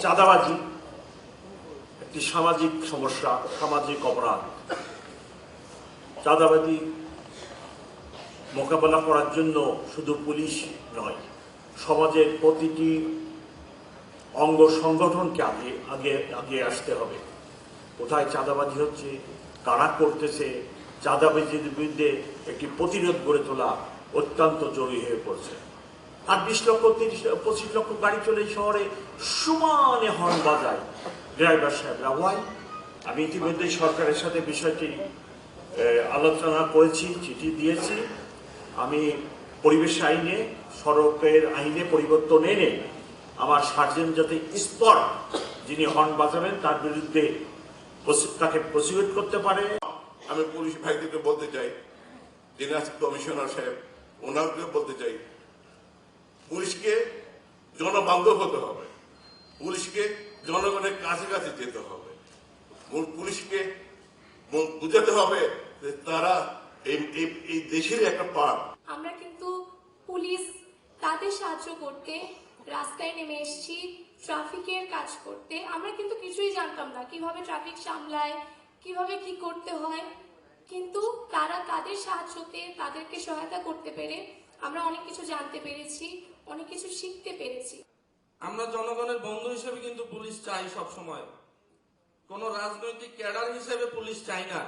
চাঁদাবাজি একটি সামাজিক সমস্যা, সামাজিক অপরাধ। চাঁদাবাজি মোকাবেলা করার জন্য শুধু পুলিশ নয়, সমাজের প্রতিটি অঙ্গ সংগঠনকে আগে আসতে হবে। কোথায় চাঁদাবাজি হচ্ছে, কারা করতেছে, চাঁদাবাজির বিরুদ্ধে একটি প্রতিরোধ গড়ে তোলা অত্যন্ত জরুরি হয়ে পড়ছে। আর 20 লক্ষ 25 লক্ষ গাড়ি চলে শহরে সমানে হর্ন বাজায় ড্রাইভার সাহেবরা। ওয়াই? আমি ইতিমধ্যে সরকারের সাথে বিষয়টি আলোচনা করেছি, চিঠি দিয়েছি। আমি পরিবেশ আইনে, সড়কের আইনে পরিবর্তন এনে আমার সার্জেন্ট যাতে স্পট যিনি হর্ন বাজাবেন তার বিরুদ্ধে তাকে প্রসিকিউট করতে পারে। আমি পুলিশ ভাইদেরকে বলতে চাই, যিনি আজকে কমিশনার সাহেব, ওনাকে বলতে চাই, পুলিশকে জনবান্ধব হতে হবে, পুলিশকে জনগণের কাছে কাছে যেতে হবে, পুলিশকে বুঝাতে হবে যে তারা এই দেশের একটা পার্ট। আমরা কিন্তু পুলিশ তাদের সাহায্য করতে রাস্তায় নেমে এসেছি, ট্রাফিকের কাজ করতে। আমরা কিন্তু কিছুই জানতাম না কিভাবে ট্রাফিক সামলায়, কিভাবে কি করতে হয়, কিন্তু তারা তাদের সাহায্যতে, তাদেরকে সহায়তা করতে পেরে আমরা অনেক কিছু জানতে পেরেছি, অনেক কিছু শিখতে পেরেছি। আমরা জনগণের বন্ধু হিসেবে কিন্তু পুলিশ চাই সব সময়, কোন রাজনৈতিক ক্যাডার হিসেবে পুলিশ চাই না।